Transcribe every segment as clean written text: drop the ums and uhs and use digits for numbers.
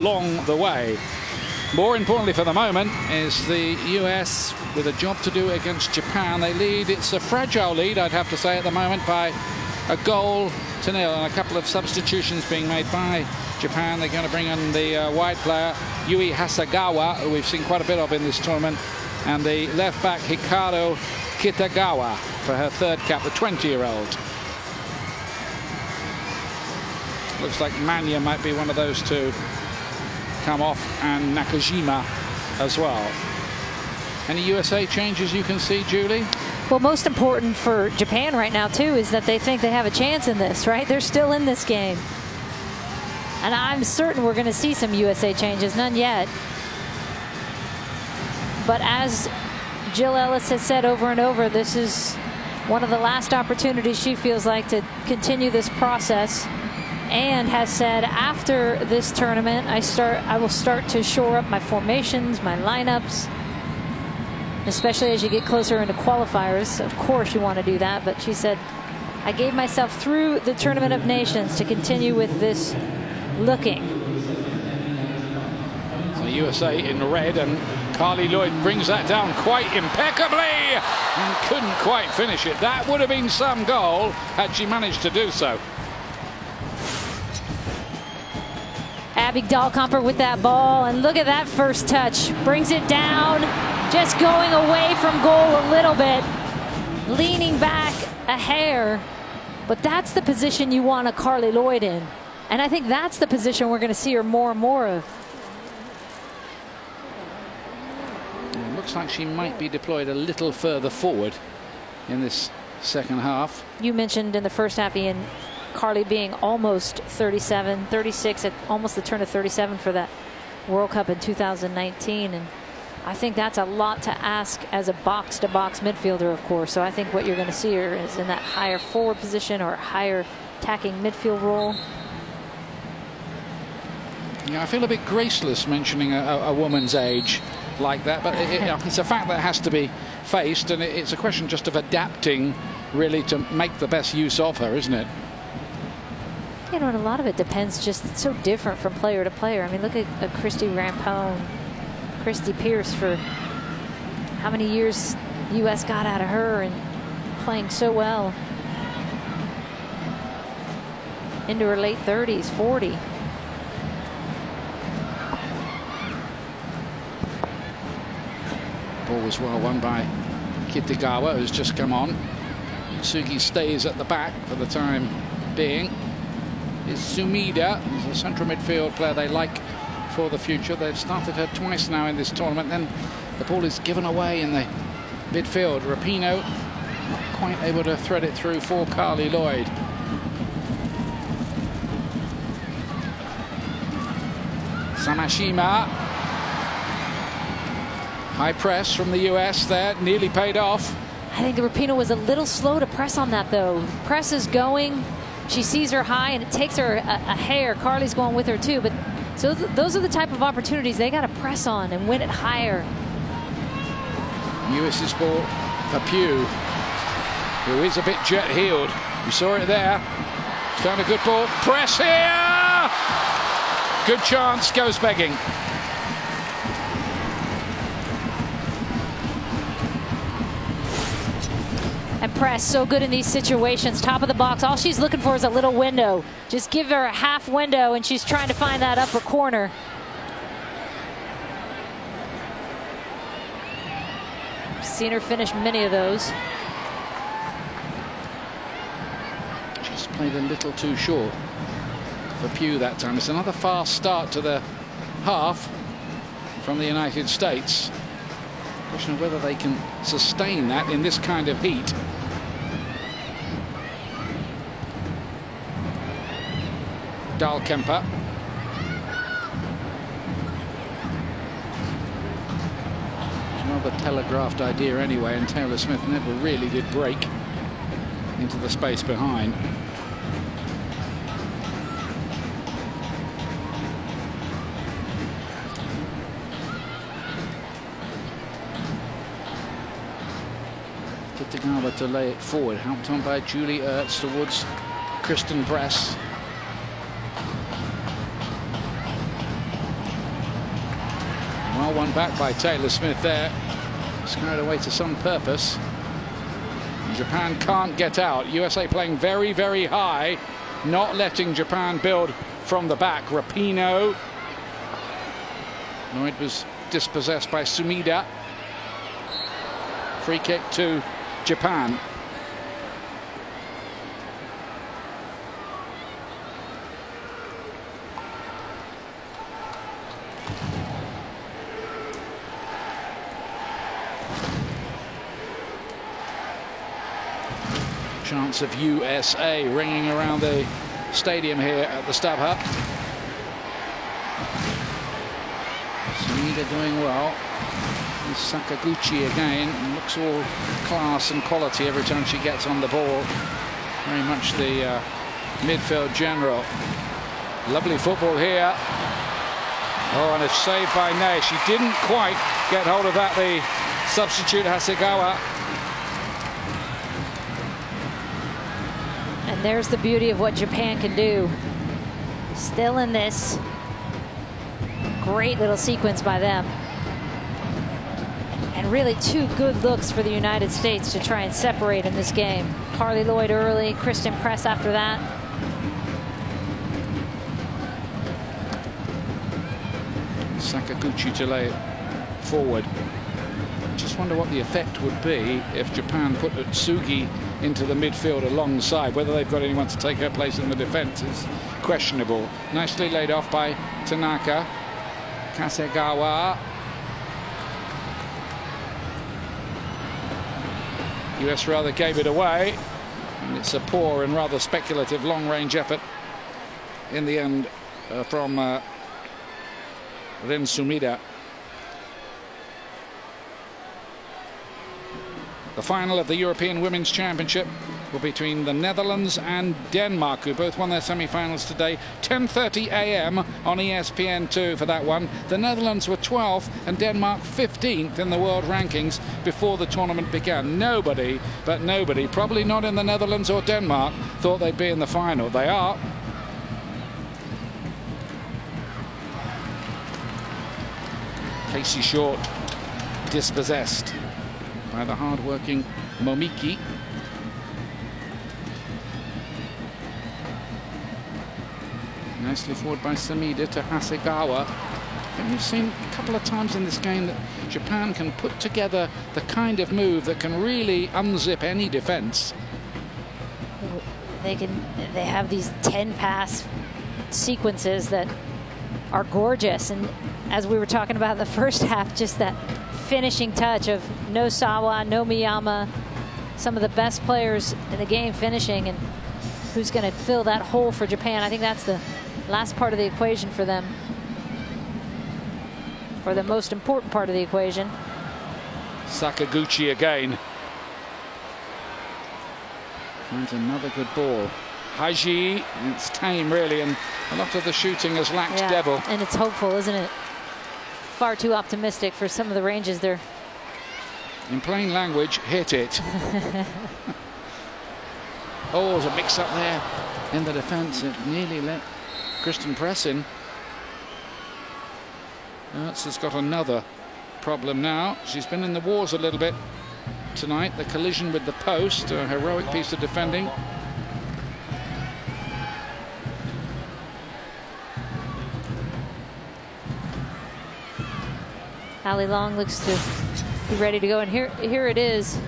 along the way. More importantly for the moment is the US with a job to do against Japan. They lead. It's a fragile lead, I'd have to say, at the moment by a goal to nil, and a couple of substitutions being made by Japan. They're going to bring in the wide player Yui Hasegawa, who we've seen quite a bit of in this tournament, and the left back Hikaru Kitagawa for her third cap, the 20-year-old. Looks like Manya might be one of those two come off, and Nakajima as well. Any USA changes you can see, Julie? Well, most important for Japan right now, too, is that they think they have a chance in this, right? They're still in this game. And I'm certain we're going to see some USA changes. None yet. But as Jill Ellis has said over and over, this is one of the last opportunities she feels like to continue this process, and has said after this tournament I will start to shore up my formations, my lineups, especially as you get closer into qualifiers. Of course you want to do that, but she said, I gave myself through the Tournament of Nations to continue with this looking. So USA in red, and Carly Lloyd brings that down quite impeccably and couldn't quite finish it. That would have been some goal had she managed to do so. Abby Dahlkomper with that ball, and look at that first touch. Brings it down, just going away from goal a little bit, leaning back a hair. But that's the position you want a Carly Lloyd in. And I think that's the position we're going to see her more and more of. It looks like she might be deployed a little further forward in this second half. You mentioned in the first half, Ian, Carly being almost 37, 36, at almost the turn of 37 for that World Cup in 2019. And I think that's a lot to ask as a box-to-box midfielder, of course. So I think what you're going to see her is in that higher forward position or higher attacking midfield role. Yeah, I feel a bit graceless mentioning a woman's age like that, but it's a fact that has to be faced, and it's a question just of adapting really to make the best use of her, isn't it? You know, and a lot of it depends, just it's so different from player to player. I mean, look at Christy Rampone, Christy Pierce, for how many years the U.S. got out of her and playing so well into her late 30s, 40. Ball was well won by Kitagawa, who's just come on. Sugi stays at the back for the time being. Is Sumida, who's a central midfield player they like for the future. They've started her twice now in this tournament. Then the ball is given away in the midfield. Rapinoe not quite able to thread it through for Carly Lloyd. Samashima. High press from the US there, nearly paid off. I think Rapinoe was a little slow to press on that, though. Press is going. She sees her high, and it takes her a hair. Carly's going with her, too. But so those are the type of opportunities they got to press on and win it higher. US's ball for Pugh, who is a bit jet-heeled. You saw it there. Found a good ball. Press here! Good chance, goes begging. And press, so good in these situations. Top of the box, all she's looking for is a little window. Just give her a half window, and she's trying to find that upper corner. Seen her finish many of those. Just played a little too short for Pugh that time. It's another fast start to the half from the United States. Question of whether they can sustain that in this kind of heat. Dahlkemper. Another telegraphed idea anyway, and Taylor Smith never really did break into the space behind. Kitagawa to lay it forward, helped on by Julie Ertz towards Kristen Bress. Well, one back by Taylor Smith there. Carried away to some purpose. Japan can't get out. USA playing very, very high, not letting Japan build from the back. Rapinoe. No, it was dispossessed by Sumida. Free kick to Japan. Chants of USA ringing around the stadium here at the StubHub. Sumida doing well. And Sakaguchi again looks all class and quality every time she gets on the ball. Very much the midfield general. Lovely football here. Oh, and a save by Nae. She didn't quite get hold of that, the substitute Hasegawa. And there's the beauty of what Japan can do. Still in this great little sequence by them. And really 2 good looks for the United States to try and separate in this game. Carly Lloyd early, Kristen Press after that. Sakaguchi to lay it forward. Just wonder what the effect would be if Japan put Utsugi into the midfield alongside. Whether they've got anyone to take her place in the defence is questionable. Nicely laid off by Tanaka. Kasegawa. US rather gave it away, and it's a poor and rather speculative long-range effort in the end from Ren Sumida. The final of the European Women's Championship will be between the Netherlands and Denmark, who both won their semi-finals today. 10:30 a.m. on ESPN2 for that one. The Netherlands were 12th and Denmark 15th in the world rankings before the tournament began. Nobody, but nobody, probably not in the Netherlands or Denmark, thought they'd be in the final. They are. Casey Short dispossessed by the hard-working Momiki. Nicely forward by Sumida to Hasegawa. And we've seen a couple of times in this game that Japan can put together the kind of move that can really unzip any defense. They have these 10-pass sequences that are gorgeous, and as we were talking about in the first half, just that finishing touch of Nosawa, Nomiyama, some of the best players in the game finishing, and who's going to fill that hole for Japan. I think that's the last part of the equation for them, or the most important part of the equation. Sakaguchi again. Finds another good ball. Haji, it's tame really, and a lot of the shooting has lacked devil. And it's hopeful, isn't it? Far too optimistic for some of the ranges there. In plain language, hit it. Oh, there's a mix-up there in the defence. It nearly let Kristen Press in. Ertz has got another problem now. She's been in the wars a little bit tonight. The collision with the post, a heroic piece of defending. Ali Long looks to be ready to go, and here it is.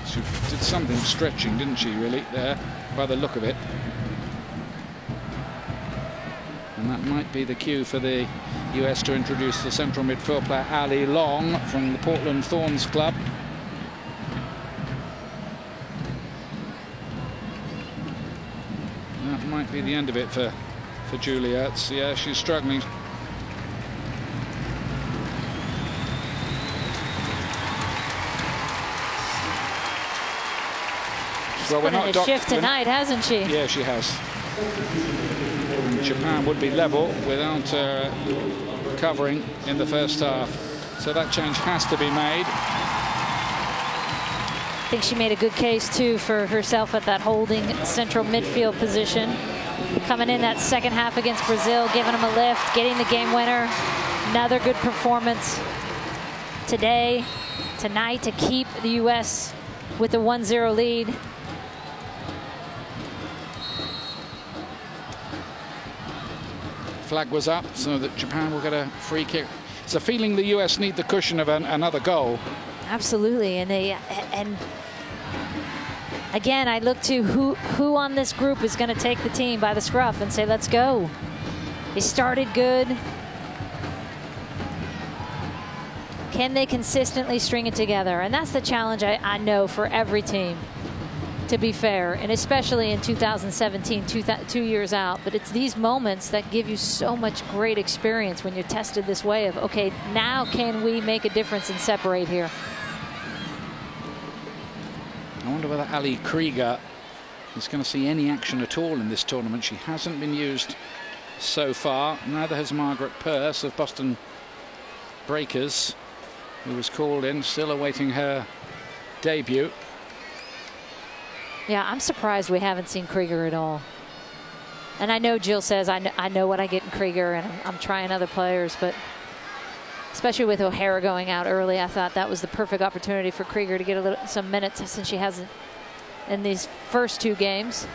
She did something stretching, didn't she, really, there, by the look of it. And that might be the cue for the US to introduce the central midfield player Ali Long from the Portland Thorns club. That might be the end of it for Julie Ertz. Yeah, she's struggling. She's put in a shift tonight, hasn't she? Yeah, she has. Japan would be level without covering in the first half. So that change has to be made. I think she made a good case, too, for herself at that holding central midfield position. coming in that second half against Brazil, giving them a lift, getting the game winner. Another good performance today, tonight, to keep the U.S. with the 1-0 lead. Flag was up so that Japan will get a free kick. It's a feeling the U.S. need the cushion of another goal. Absolutely, and again, I look to who on this group is going to take the team by the scruff and say, let's go. They started good. Can they consistently string it together? And that's the challenge I know for every team, to be fair, and especially in 2017, 2 years out. But it's these moments that give you so much great experience when you're tested this way of, okay, now can we make a difference and separate here? I wonder whether Ali Krieger is going to see any action at all in this tournament. She hasn't been used so far. Neither has Margaret Purse of Boston Breakers, who was called in, still awaiting her debut. Yeah, I'm surprised we haven't seen Krieger at all. And I know Jill says, I know what I get in Krieger, and I'm trying other players, but especially with O'Hara going out early, I thought that was the perfect opportunity for Krieger to get some minutes, since she hasn't in these first 2 games.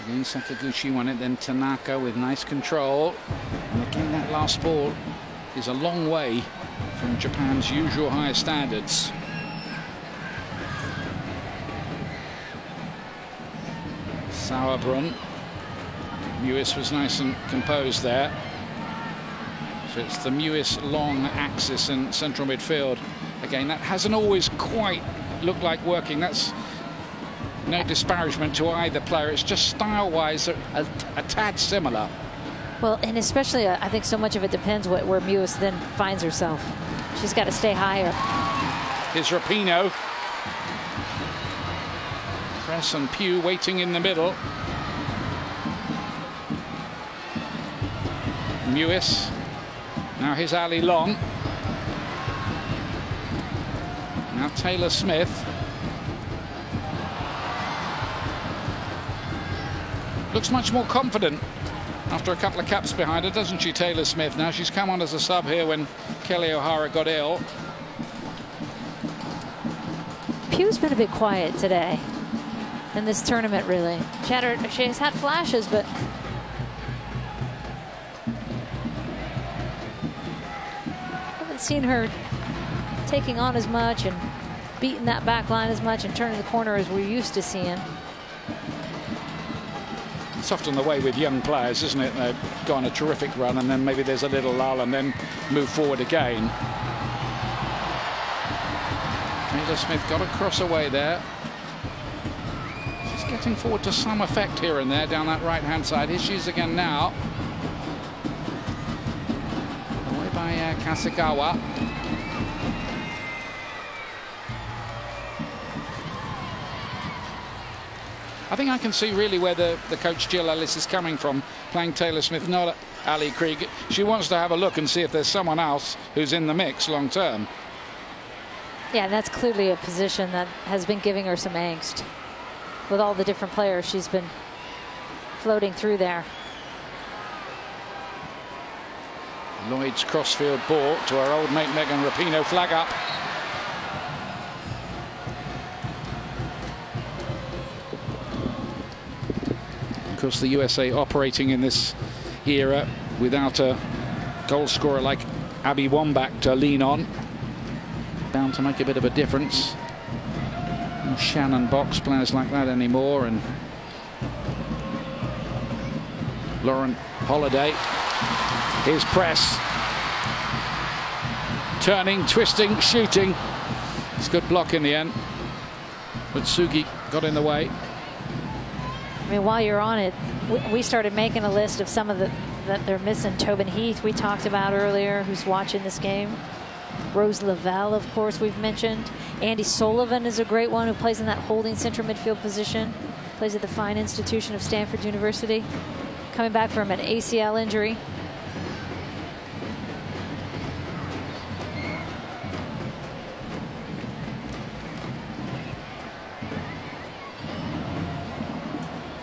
Again, Sakaguchi won it, then Tanaka with nice control. And again, that last ball is a long way from Japan's usual high standards. Sauerbrunn. Mewis was nice and composed there. So it's the Mewis long axis in central midfield. Again, that hasn't always quite looked like working. That's no disparagement to either player. It's just style-wise a tad similar. Well, and especially I think so much of it depends where Mewis then finds herself. She's got to stay higher. Here's Rapinoe. Press and Pugh waiting in the middle. Mewis. Now here's Ali Long. Now Taylor Smith. Looks much more confident after a couple of caps behind her, doesn't she, Taylor Smith? Now she's come on as a sub here when Kelly O'Hara got ill. Pugh's been a bit quiet today in this tournament, really. She's had flashes, but haven't seen her taking on as much and beating that back line as much and turning the corner as we're used to seeing. It's often the way with young players, isn't it? They go on a terrific run and then maybe there's a little lull and then move forward again. Taylor Smith got a cross away there. She's getting forward to some effect here and there down that right-hand side. Here she is again now. Away by Kasagawa. I think I can see really where the coach Jill Ellis is coming from, playing Taylor Smith, not Ali Krieger. She wants to have a look and see if there's someone else who's in the mix long term. Yeah, that's clearly a position that has been giving her some angst with all the different players she's been floating through there. Lloyd's crossfield ball to our old mate Megan Rapinoe, flag up. Of course, the USA operating in this era without a goal scorer like Abby Wambach to lean on. Bound to make a bit of a difference. No Shannon Box players like that anymore. And Lauren Holiday. Here's press. Turning, twisting, shooting. It's a good block in the end. But Sugi got in the way. I mean, while you're on it, we started making a list of some of that they're missing. Tobin Heath, we talked about earlier, who's watching this game. Rose Lavelle, of course, we've mentioned. Andy Sullivan is a great one who plays in that holding central midfield position. Plays at the fine institution of Stanford University. Coming back from an ACL injury.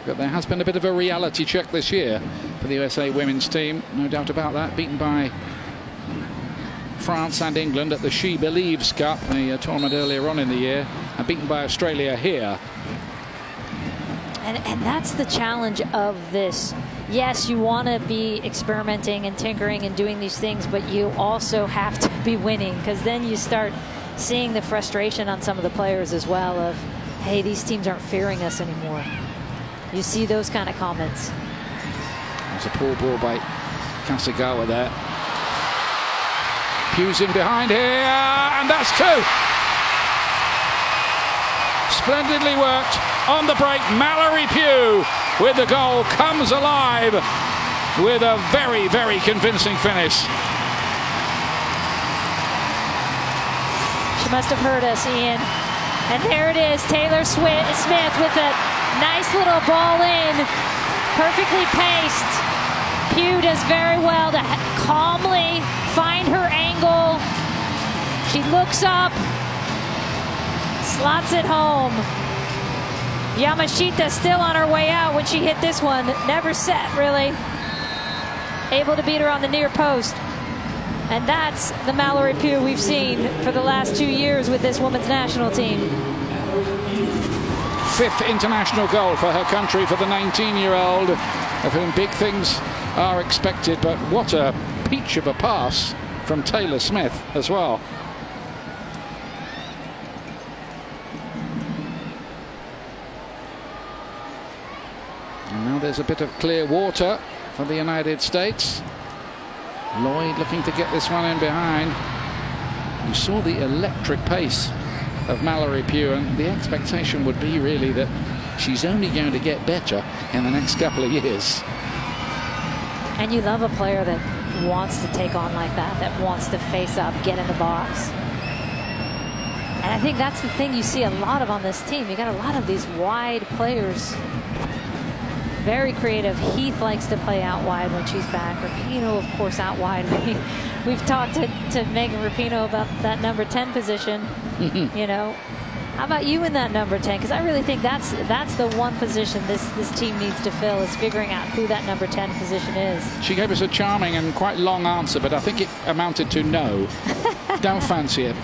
But there has been a bit of a reality check this year for the USA women's team, no doubt about that. Beaten by France and England at the She Believes Cup, a tournament earlier on in the year, and beaten by Australia here. And that's the challenge of this. Yes, you want to be experimenting and tinkering and doing these things, but you also have to be winning, because then you start seeing the frustration on some of the players as well of, hey, these teams aren't fearing us anymore. You see those kind of comments. There's a poor ball by Kasagawa there. Pugh's in behind here, and that's two. Splendidly worked on the break. Mallory Pugh with the goal comes alive with a very, very convincing finish. She must have heard us, Ian. And there it is, Taylor Smith with a nice little ball in, perfectly paced. Pugh does very well to calmly find her angle. She looks up, slots it home. Yamashita still on her way out when she hit this one. Never set, really. Able to beat her on the near post. And that's the Mallory Pugh we've seen for the last 2 years with this women's national team. 5th international goal for her country for the 19-year-old, of whom big things are expected. But what a peach of a pass from Taylor Smith as well. And now there's a bit of clear water for the United States. Lloyd looking to get this one in behind. You saw the electric pace of Mallory Pugh, and the expectation would be really that she's only going to get better in the next couple of years. And you love a player that wants to take on like that, that wants to face up, get in the box. And I think that's the thing you see a lot of on this team. You got a lot of these wide players. Very creative. Heath likes to play out wide when she's back. Rapinoe, of course, out wide. We've talked to Megan Rapinoe about that number 10 position. You know, how about you in that number 10? Because I really think that's the one position this team needs to fill, is figuring out who that number 10 position is. She gave us a charming and quite long answer, but I think it amounted to no. Don't fancy it.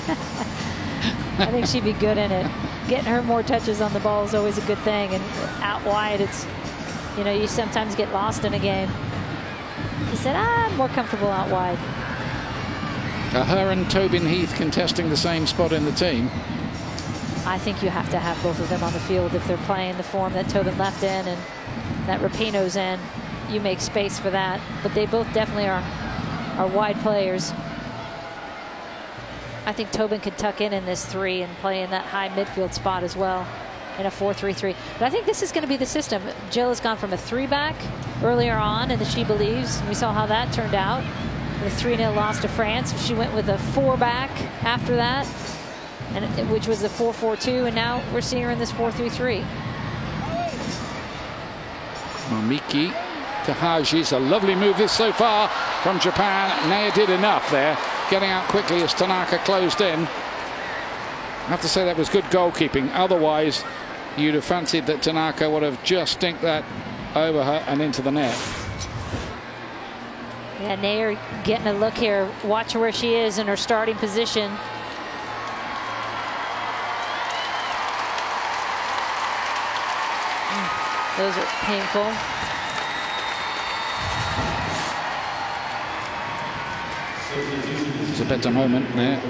I think she'd be good in it. Getting her more touches on the ball is always a good thing, and out wide, it's, you know, you sometimes get lost in a game. He said, I'm more comfortable out wide. Her and Tobin Heath contesting the same spot in the team. I think you have to have both of them on the field if they're playing the form that Tobin left in and that Rapinoe's in. You make space for that, but they both definitely are wide players. I think Tobin could tuck in this 3 and play in that high midfield spot as well in a 4-3-3. But I think this is going to be the system. Jill has gone from a 3-back earlier on in the She Believes. We saw how that turned out. The 3-0 loss to France. She went with a 4-back after that, and which was the 4-4-2, and now we're seeing her in this 4-3-3. Miki to Haji's a lovely move this so far from Japan. Naya did enough there, getting out quickly as Tanaka closed in. I have to say that was good goalkeeping. Otherwise, you'd have fancied that Tanaka would have just dinked that over her and into the net. Yeah, Naya getting a look here. Watch where she is in her starting position. Those are painful. It's a better moment there.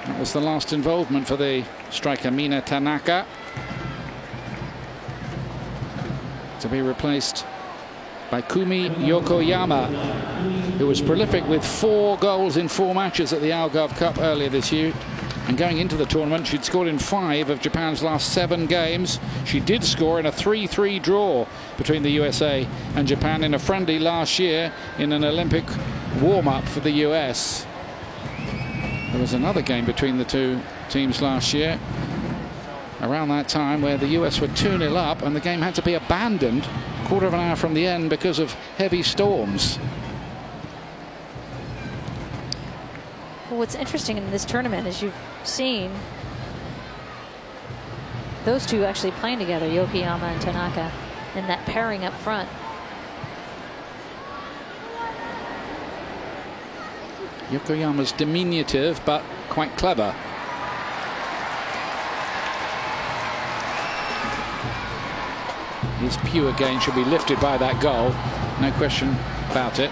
That was the last involvement for the striker Mina Tanaka, to be replaced by Kumi Yokoyama, who was prolific with 4 goals in 4 matches at the Algarve Cup earlier this year. And going into the tournament, she'd scored in 5 of Japan's last 7 games. She did score in a 3-3 draw between the USA and Japan in a friendly last year in an Olympic warm-up for the US. There was another game between the two teams last year around that time where the US were 2-0 up and the game had to be abandoned a quarter of an hour from the end because of heavy storms. Well, what's interesting in this tournament, as you've seen, those two actually playing together, Yokoyama and Tanaka, and that pairing up front. Yokoyama's diminutive but quite clever. His pure game should be lifted by that goal, no question about it.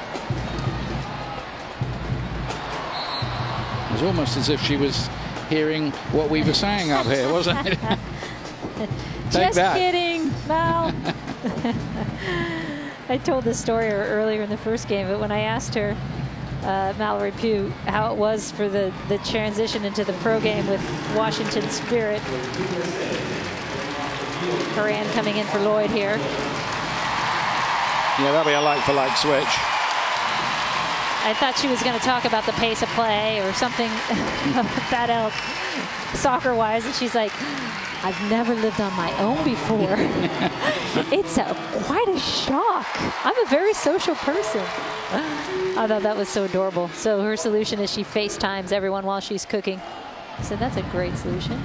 It was almost as if she was hearing what we were saying up here, wasn't it? Just kidding, Val. I told this story earlier in the first game, but when I asked her, Mallory Pugh, how it was for the transition into the pro game with Washington Spirit. Horan coming in for Lloyd here. Yeah, that'll be a like-for-like switch. I thought she was going to talk about the pace of play or something that else, soccer-wise, and she's like, I've never lived on my own before. It's quite a shock. I'm a very social person. I thought that was so adorable. So her solution is she FaceTimes everyone while she's cooking. So that's a great solution.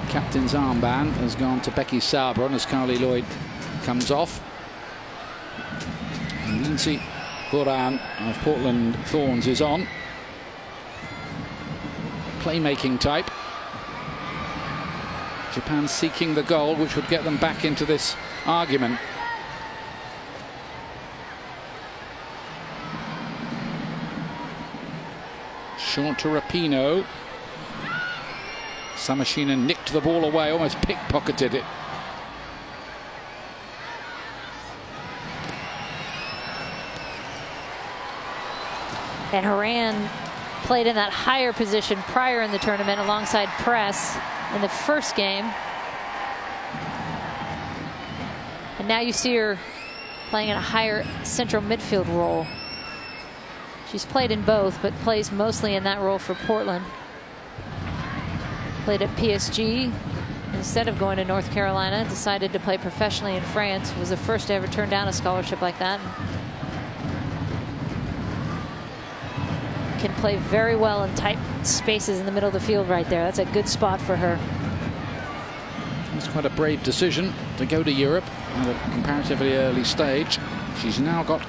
Captain's armband has gone to Becky Sauerbrunn as Carly Lloyd comes off. And Lindsay Horan of Portland Thorns is on. Playmaking type. Japan seeking the goal, which would get them back into this argument. Short to Rapinoe. Samashina nicked the ball away, almost pickpocketed it. And Horan played in that higher position prior in the tournament alongside Press in the first game. And now you see her playing in a higher central midfield role. She's played in both, but plays mostly in that role for Portland. Played at PSG. Instead of going to North Carolina, decided to play professionally in France. Was the first to ever turn down a scholarship like that. Can play very well in tight spaces in the middle of the field right there. That's a good spot for her. It's quite a brave decision to go to Europe at a comparatively early stage. She's now got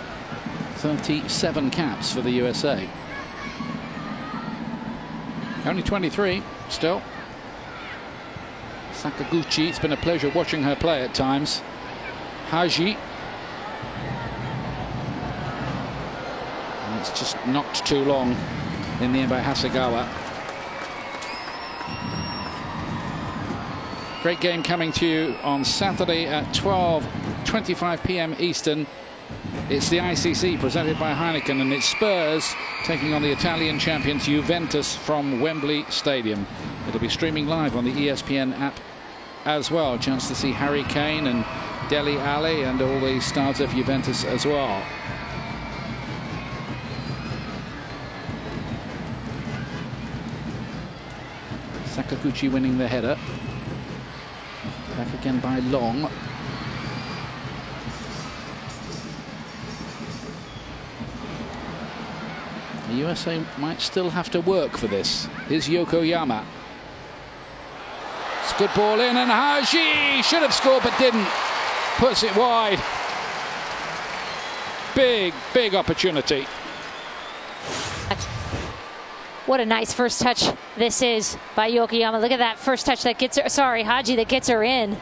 37 caps for the USA. Only 23 still. Sakaguchi, it's been a pleasure watching her play at times. Haji. And it's just not too long in the end by Hasegawa. Great game coming to you on Saturday at 12:25 p.m. Eastern. It's the ICC presented by Heineken, and it's Spurs taking on the Italian champions Juventus from Wembley Stadium. It'll be streaming live on the ESPN app as well. A chance to see Harry Kane and Dele Alli and all the stars of Juventus as well. Sakaguchi winning the header. Back again by Long. The USA might still have to work for this. Here's Yokoyama. It's a good ball in, and Haji should have scored but didn't. Puts it wide. Big opportunity. What a nice first touch this is by Yokoyama. Look at that first touch that gets her, sorry, Haji, that gets her in.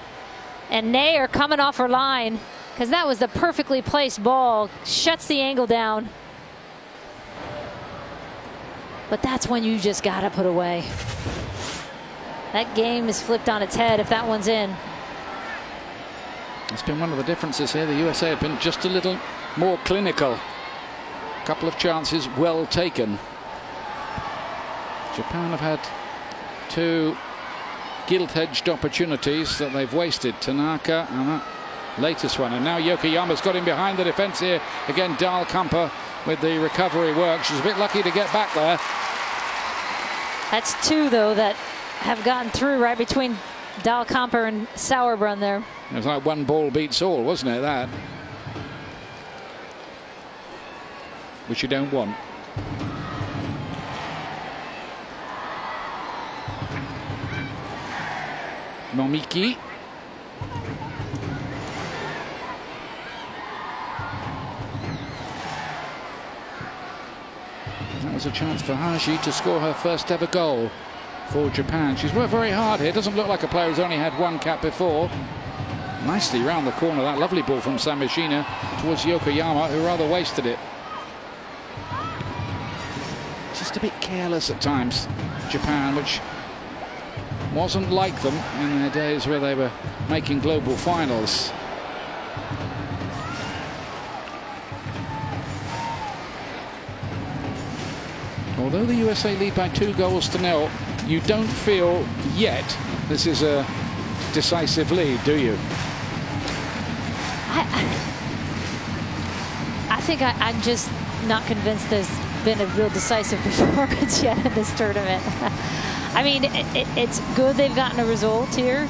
And Nair coming off her line, because that was the perfectly placed ball. Shuts the angle down. But that's when you just gotta put away. That game is flipped on its head if that one's in. It's been one of the differences here. The USA have been just a little more clinical. A couple of chances well taken. Japan have had two gilt-edged opportunities that they've wasted. Tanaka and that latest one. And now Yokoyama's got him behind the defence here. Again, Dahl Kamper with the recovery work. She's a bit lucky to get back there. That's two, though, that have gotten through right between Dahl Kamper and Sauerbrunn there. It was like one ball beats all, wasn't it, that? Which you don't want. Momiki. That was a chance for Haji to score her first ever goal for Japan. She's worked very hard here. Doesn't look like a player who's only had one cap before. Nicely round the corner, that lovely ball from Samashina towards Yokoyama, who rather wasted it. Just a bit careless at times, Japan, which wasn't like them in their days where they were making global finals. Although the USA lead by 2-0, you don't feel yet this is a decisive lead, do you? I think I'm just not convinced there's been a real decisive performance yet in this tournament. I mean, it's good they've gotten a result here.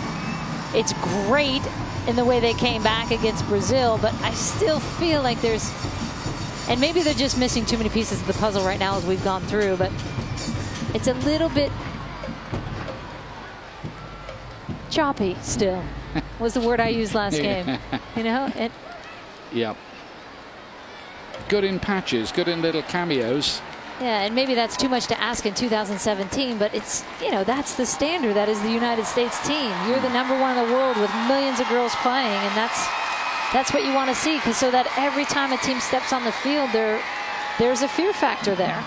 It's great in the way they came back against Brazil, but I still feel like there's, and maybe they're just missing too many pieces of the puzzle right now as we've gone through, but it's a little bit choppy still, was the word I used last game. You know? Yeah. Good in patches, good in little cameos. Yeah, and maybe that's too much to ask in 2017, but it's, you know, that's the standard. That is the United States team. You're the #1 in the world with millions of girls playing, and that's what you want to see, because so that every time a team steps on the field, there's a fear factor there.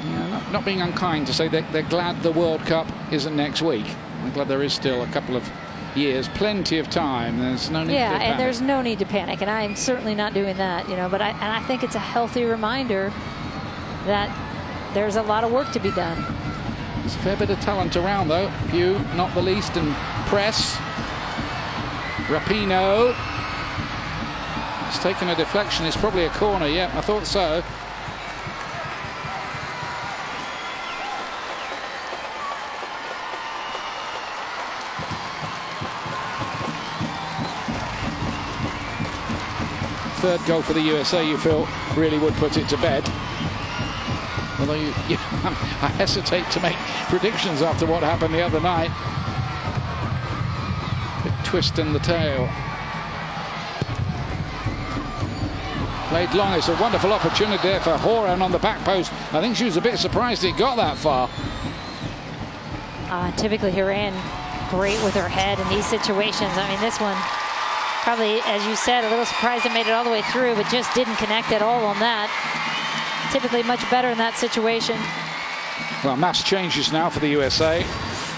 Yeah, not being unkind to say that they're glad the World Cup isn't next week. I'm glad there is still a couple of years, plenty of time. There's no need to panic. And there's no need to panic, and I am certainly not doing that, you know, but I think it's a healthy reminder that there's a lot of work to be done. There's a fair bit of talent around, though. Few, not the least, and press. Rapinoe. It's taken a deflection. It's probably a corner. Yeah, I thought so. Third goal for the USA, you feel, really would put it to bed. Although I hesitate to make predictions after what happened the other night. Big twist in the tail. Played long. It's a wonderful opportunity there for Horan on the back post. I think she was a bit surprised it got that far. Typically Horan, great with her head in these situations. I mean, this one, probably, as you said, a little surprised it made it all the way through, but just didn't connect at all on that. Typically much better in that situation. Well, mass changes now for the USA.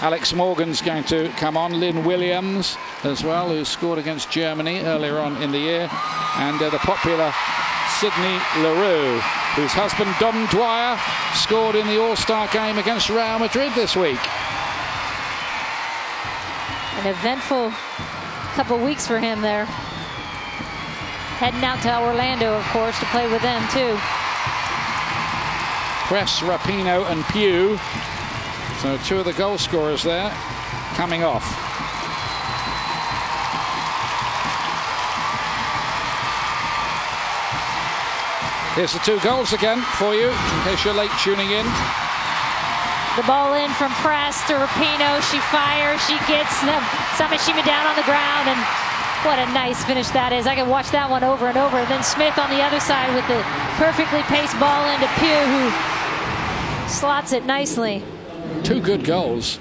Alex Morgan's going to come on. Lynn Williams as well, who scored against Germany earlier on in the year. And the popular Sydney Leroux, whose husband Dom Dwyer scored in the All-Star game against Real Madrid this week. An eventful couple weeks for him there. Heading out to Orlando, of course, to play with them too. Press, Rapinoe and Pugh. So two of the goal scorers there coming off. Here's the two goals again for you, in case you're late tuning in. The ball in from Press to Rapinoe. She fires. She gets Samashima down on the ground, and what a nice finish that is. I can watch that one over and over. And then Smith on the other side with the perfectly paced ball into Pugh, who slots it nicely. Two good goals.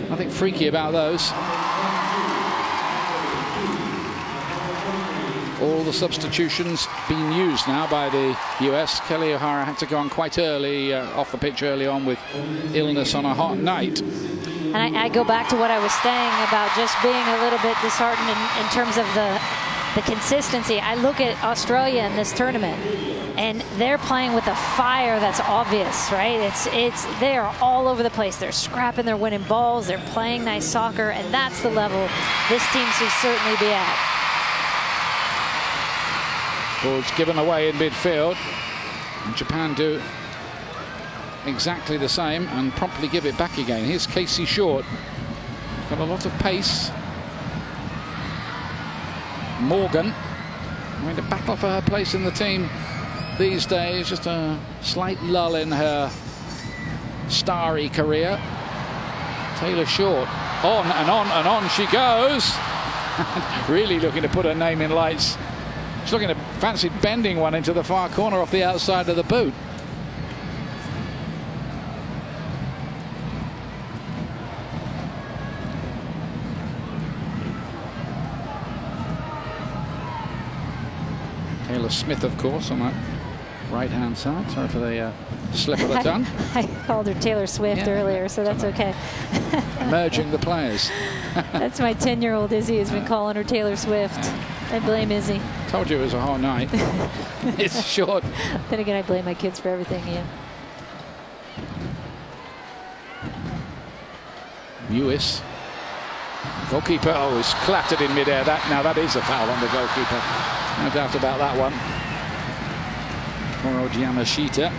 Nothing freaky about those. All the substitutions being used now by the US. Kelly O'Hara had to go on quite early, off the pitch early on with illness on a hot night. And I go back to what I was saying about just being a little bit disheartened in terms of the consistency. I look at Australia in this tournament, and they're playing with a fire that's obvious, right? They are all over the place. They're scrapping, they're winning balls, they're playing nice soccer, and that's the level this team should certainly be at. Ball's given away in midfield. And Japan do exactly the same and promptly give it back again. Here's Casey Short. Got a lot of pace. Morgan going to battle for her place in the team these days. Just a slight lull in her starry career. Taylor Short On and on and on she goes. Really looking to put her name in lights. She's looking to fancy bending one into the far corner off the outside of the boot. Taylor Smith, of course, on that right-hand side. Sorry for the slip of the tongue. I called her Taylor Swift earlier, so that's okay. Merging the players. That's my 10-year-old Izzy has been calling her Taylor Swift. I blame Izzy. Told you it was a hot night. It's short. Then again, I blame my kids for everything, yeah. Lewis. Goalkeeper, oh, he's clattered in midair. Now that is a foul on the goalkeeper. No doubt about that one. Poor old Yamashita.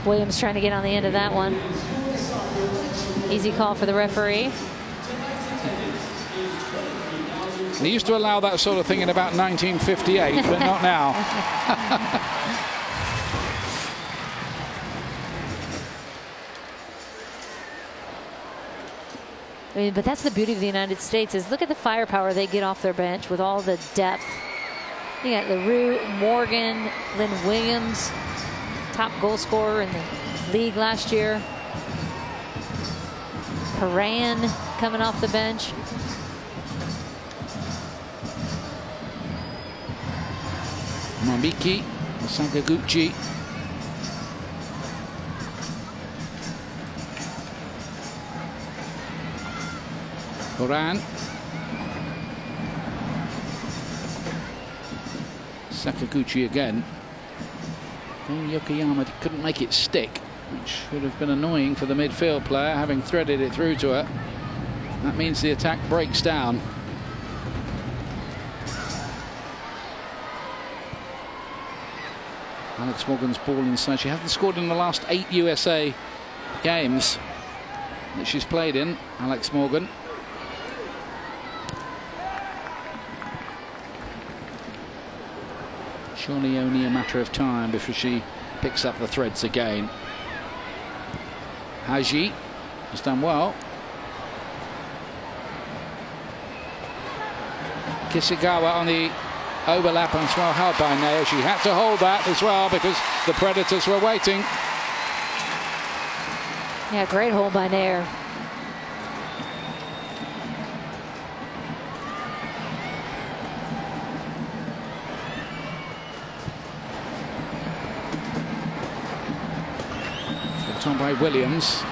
Williams trying to get on the end of that one. Easy call for the referee. They used to allow that sort of thing in about 1958, but not now. I mean, but that's the beauty of the United States is look at the firepower they get off their bench with all the depth. You got LaRue, Morgan, Lynn Williams, top goal scorer in the league last year. Haran coming off the bench. Mamiki, Sakaguchi. Haran. Sakaguchi again. And Yokoyama couldn't make it stick, which would have been annoying for the midfield player, having threaded it through to her. That means the attack breaks down. Alex Morgan's ball inside. She hasn't scored in the last 8 USA games that she's played in, Alex Morgan. Surely only a matter of time before she picks up the threads again. Haji has done well. Kisigawa on the overlap and well held by Nair. She had to hold that as well because the Predators were waiting. Yeah, great hold by Nair. On by Williams.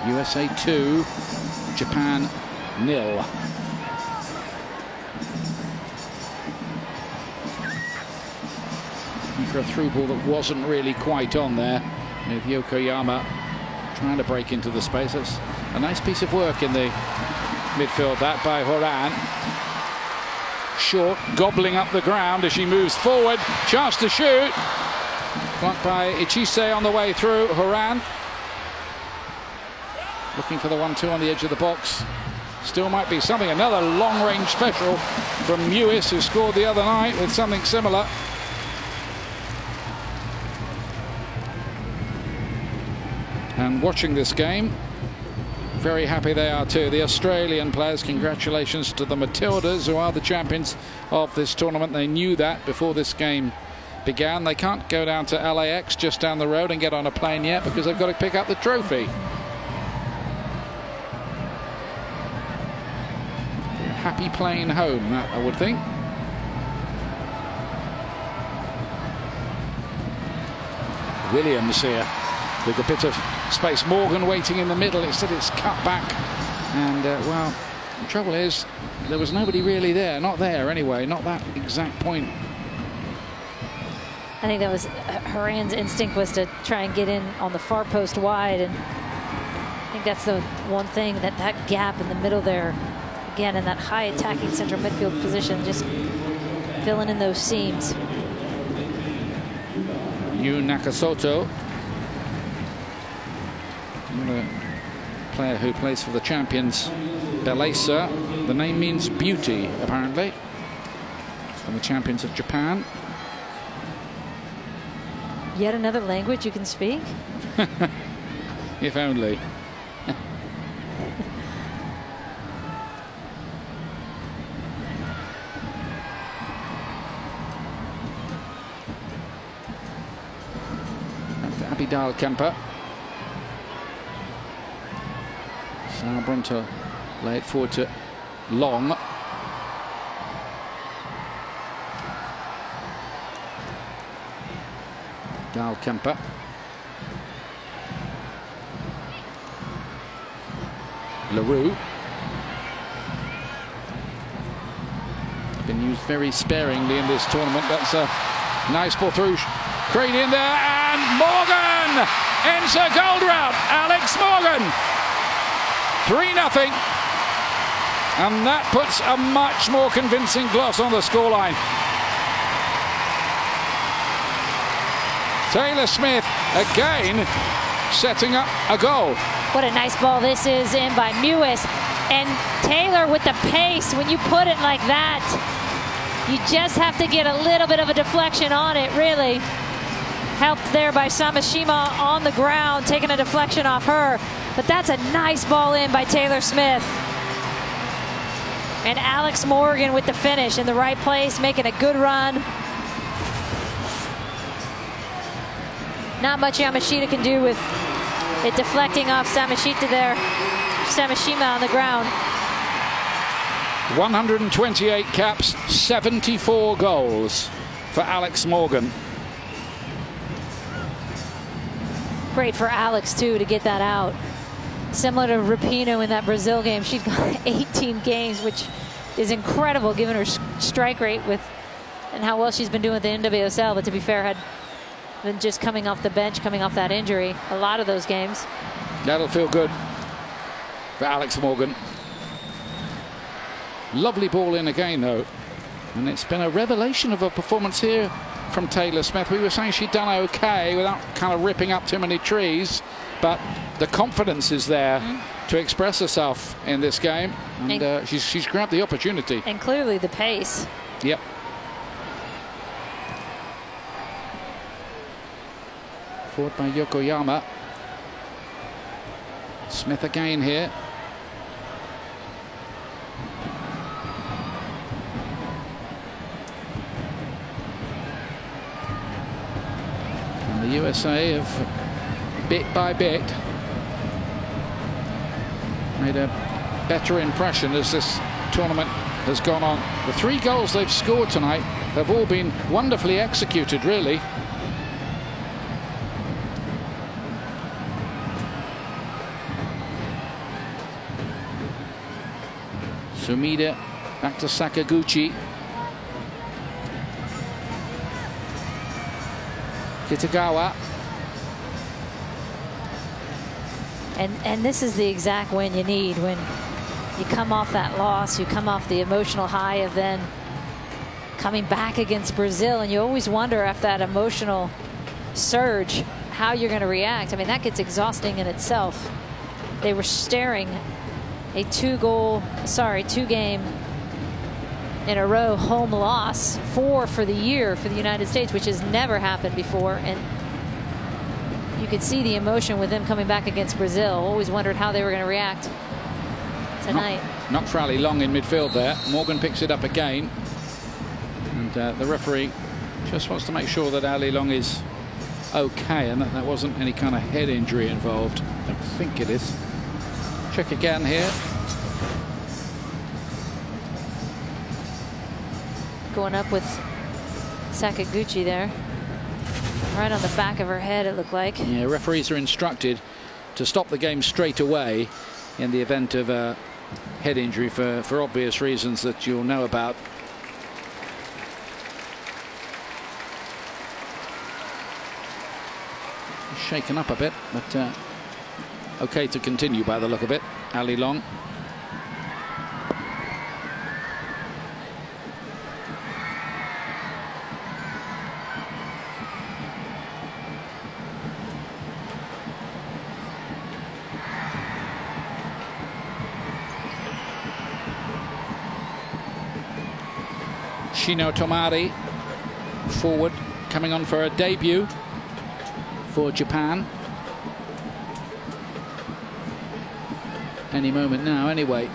USA 2, Japan 0. For a through ball that wasn't really quite on there, with Yokoyama trying to break into the space. That's a nice piece of work in the midfield, that by Haran. Short, gobbling up the ground as she moves forward. Chance to shoot. Blocked by Ichise on the way through. Haran looking for the 1-2 on the edge of the box. Still might be something. Another long-range special from Lewis, who scored the other night with something similar. And watching this game, very happy they are too. The Australian players, congratulations to the Matildas, who are the champions of this tournament. They knew that before this game began. They can't go down to LAX just down the road and get on a plane yet because they've got to pick up the trophy. Happy plane home, that I would think. Williams here with a bit of space. Morgan waiting in the middle. Instead it's cut back. And, well, the trouble is there was nobody really there. Not there anyway. Not that exact point. I think that was Haran's instinct was to try and get in on the far post wide. And I think that's the one thing, that gap in the middle there, again, in that high attacking central midfield position, just filling in those seams. Yu Nakasoto, another player who plays for the champions Belesa. The name means beauty, apparently, from the champions of Japan. Yet another language you can speak? If only. Abidal Kemper. Sauerbrunn to lay it forward to Long. Dal Kemper. LaRue. Been used very sparingly in this tournament. That's a nice ball through. Creed in there, and Morgan ends a gold route. Alex Morgan. 3-0. And that puts a much more convincing gloss on the scoreline. Taylor Smith again setting up a goal. What a nice ball this is in by Mewis. And Taylor with the pace, when you put it like that, you just have to get a little bit of a deflection on it, really. Helped there by Samashima on the ground, taking a deflection off her. But that's a nice ball in by Taylor Smith. And Alex Morgan with the finish in the right place, making a good run. Not much Yamashita can do with it deflecting off Samashita there. Samashima on the ground. 128 caps, 74 goals for Alex Morgan. Great for Alex, too, to get that out. Similar to Rapinoe in that Brazil game. She'd gone 18 games, which is incredible given her strike rate with and how well she's been doing with the NWSL. But to be fair, had been just coming off the bench, coming off that injury, a lot of those games. That'll feel good for Alex Morgan. Lovely ball in again, though. And it's been a revelation of a performance here from Taylor Smith. We were saying she'd done okay without kind of ripping up too many trees, but the confidence is there to express herself in this game, and she's grabbed the opportunity. And clearly the pace. Yep. Forward by Yokoyama. Smith again here. And the USA have, bit by bit, made a better impression as this tournament has gone on. The 3 goals they've scored tonight have all been wonderfully executed, really. Sumida back to Sakaguchi. Kitagawa. And this is the exact win you need when you come off that loss, you come off the emotional high of then coming back against Brazil, and you always wonder after that emotional surge how you're going to react. I mean, that gets exhausting in itself. They were staring a 2-game in a row home loss, 4 for the year for the United States, which has never happened before. And you could see the emotion with them coming back against Brazil. Always wondered how they were going to react tonight. Not for Ali Long in midfield there. Morgan picks it up again. And the referee just wants to make sure that Ali Long is okay and that there wasn't any kind of head injury involved. I don't think it is. Check again here. Going up with Sakaguchi there. Right on the back of her head, it looked like. Yeah, referees are instructed to stop the game straight away in the event of a head injury for obvious reasons that you'll know about. Shaken up a bit, but okay to continue by the look of it. Ali Long. Shino Tomari forward, coming on for a debut. for Japan. Any moment now, anyway.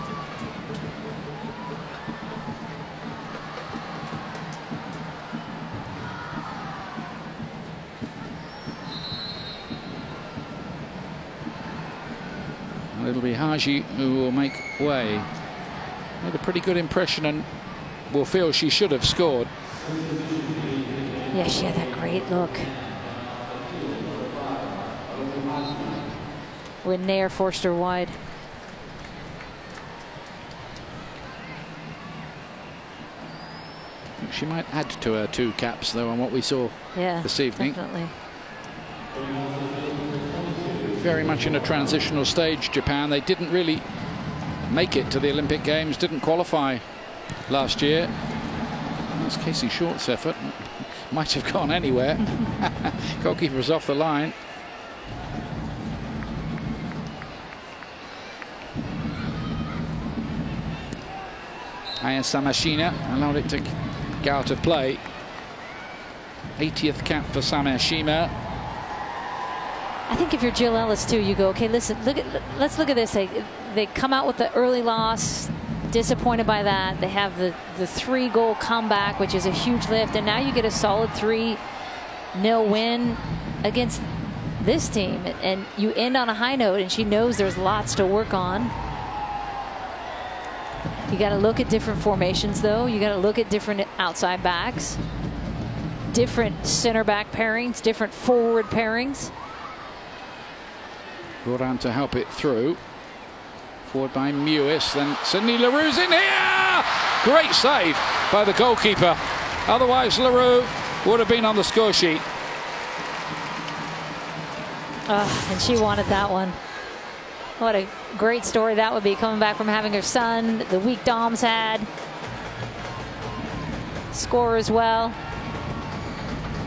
It'll be Haji who will make way. Made a pretty good impression and will feel she should have scored. Yeah, she had that great look. When Nair forced her wide. She might add to her 2 caps, though, on what we saw this evening. Definitely. Very much in a transitional stage, Japan. They didn't really make it to the Olympic Games, didn't qualify last year. That's Casey Short's effort. Might have gone anywhere. Goalkeeper's off the line. Aya Samashina allowed it to go out of play. 80th cap for Samashina. I think if you're Jill Ellis too, you go, okay, listen, let's look at this. They come out with the early loss, disappointed by that. They have the 3-goal comeback, which is a huge lift, and now you get a solid 3-0 win against this team, and you end on a high note, and she knows there's lots to work on. You got to look at different formations, though. You got to look at different outside backs, different center back pairings, different forward pairings. Goran to help it through. Forward by Mewis, then Sydney Leroux's in here! Great save by the goalkeeper. Otherwise, Leroux would have been on the score sheet. And she wanted that one. What a great story that would be, coming back from having her son, the week Dom's had. Score as well.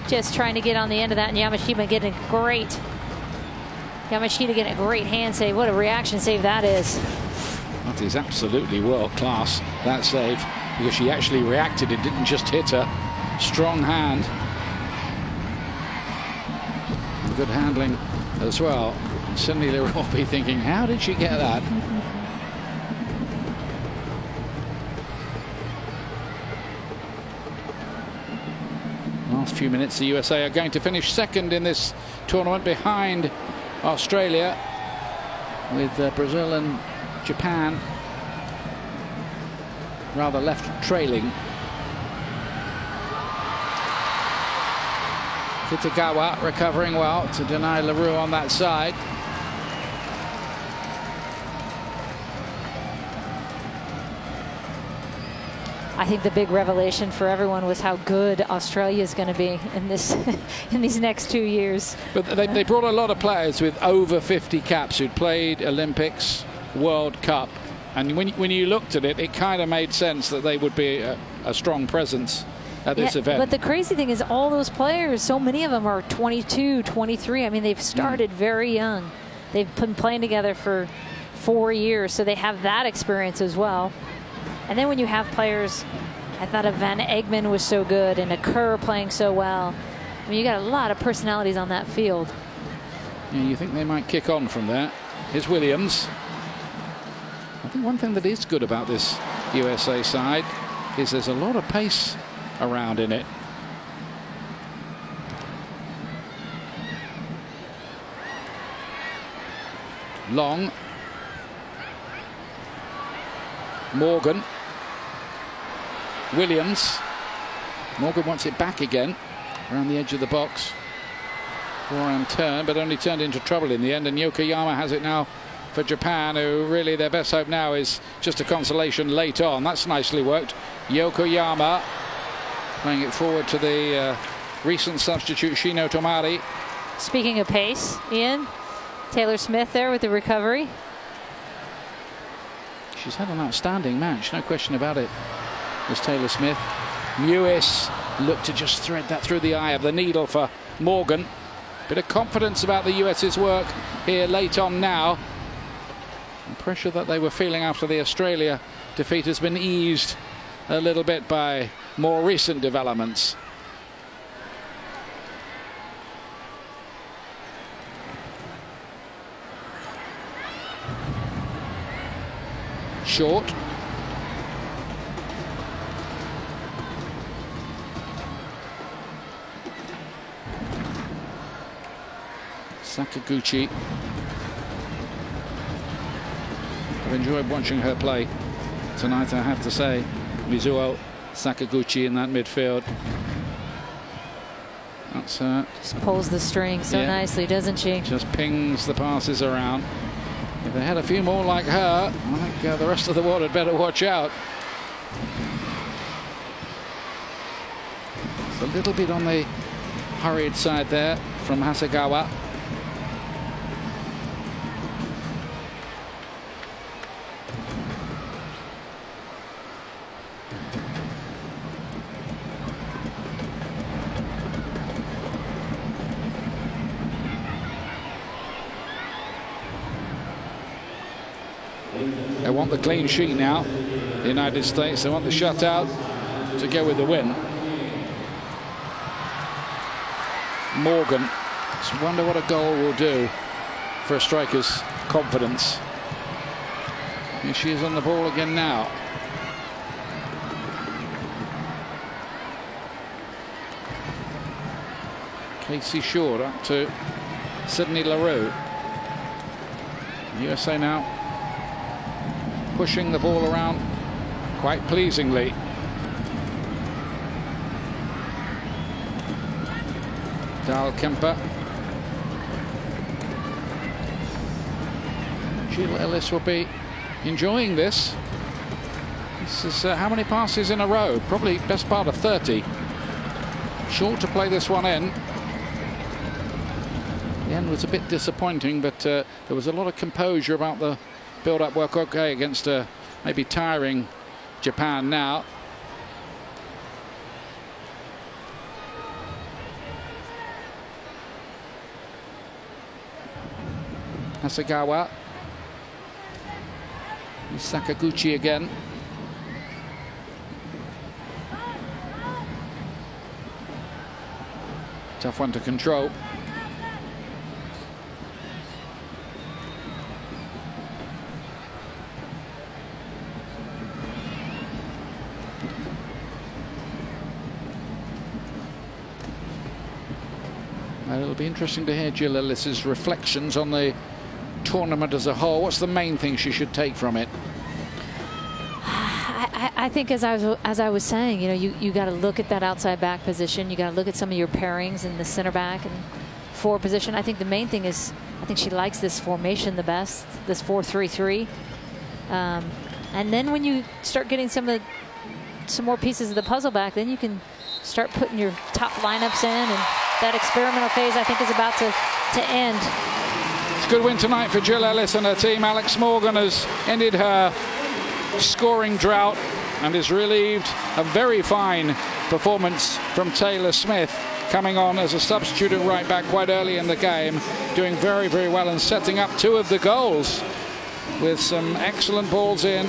Just trying to get on the end of that, and Yamashita getting a great hand save. What a reaction save that is. That is absolutely world class, that save, because she actually reacted. It didn't just hit her. Strong hand. Good handling as well. Suddenly they will all be thinking, how did she get that? Last few minutes, the USA are going to finish second in this tournament behind Australia, with Brazil and Japan rather left trailing. Kitagawa recovering well to deny Leroux on that side. I think the big revelation for everyone was how good Australia is going to be in this in these next 2 years. But they brought a lot of players with over 50 caps who'd played Olympics, World Cup, and when you looked at it, it kind of made sense that they would be a strong presence at this event. But the crazy thing is, all those players, so many of them are 22, 23. I mean, they've started very young. They've been playing together for 4 years, so they have that experience as well. And then when you have players, I thought of Van Egmond was so good, and a Kerr playing so well. I mean, you got a lot of personalities on that field. Yeah, you think they might kick on from there. Here's Williams. I think one thing that is good about this USA side is there's a lot of pace around in it. Long. Morgan. Williams. Morgan wants it back again around the edge of the box. Forehand turn, but only turned into trouble in the end, and Yokoyama has it now for Japan, who really their best hope now is just a consolation late on. That's nicely worked. Yokoyama playing it forward to the recent substitute Shino Tomari. Speaking of pace, Ian, Taylor Smith there with the recovery. She's had an outstanding match, no question about it. There's Taylor Smith. Mewis looked to just thread that through the eye of the needle for Morgan. Bit of confidence about the US's work here late on now. The pressure that they were feeling after the Australia defeat has been eased a little bit by more recent developments. short. Sakaguchi. I've enjoyed watching her play tonight, I have to say. Mizuho Sakaguchi in that midfield. That's just pulls the string so nicely, doesn't she? Just pings the passes around. If they had a few more like her, I think the rest of the world had better watch out. It's a little bit on the hurried side there from Hasegawa. They want the clean sheet now, the United States. They want the shutout to go with the win. Morgan, just wonder what a goal will do for a striker's confidence. Here she is on the ball again now. Casey Short up to Sydney Leroux. USA now pushing the ball around quite pleasingly. Dal Kemper. Jill Ellis will be enjoying this. This is how many passes in a row? Probably best part of 30. Short to play this one in. The end was a bit disappointing, but there was a lot of composure about the build-up work. Okay against maybe tiring Japan now. Hasegawa. Sakaguchi again. Tough one to control. It'll be interesting to hear Jill Ellis's reflections on the tournament as a whole. What's the main thing she should take from it? I think, as I was saying, you know, you got to look at that outside back position. You got to look at some of your pairings in the center back and forward position. I think the main thing is, I think she likes this formation the best, this 4-3-3. And then when you start getting some more pieces of the puzzle back, then you can start putting your top lineups in, and that experimental phase, I think, is about to end. It's a good win tonight for Jill Ellis and her team. Alex Morgan has ended her scoring drought and is relieved. A very fine performance from Taylor Smith, coming on as a substitute at right back quite early in the game, doing very, very well and setting up 2 of the goals with some excellent balls in.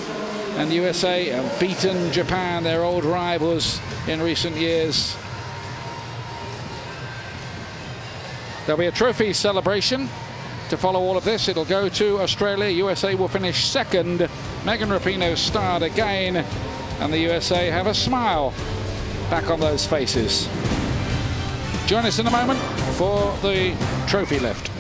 And USA have beaten Japan, their old rivals in recent years. There'll be a trophy celebration to follow all of this. It'll go to Australia. USA will finish second. Megan Rapinoe starred again, and the USA have a smile back on those faces. Join us in a moment for the trophy lift.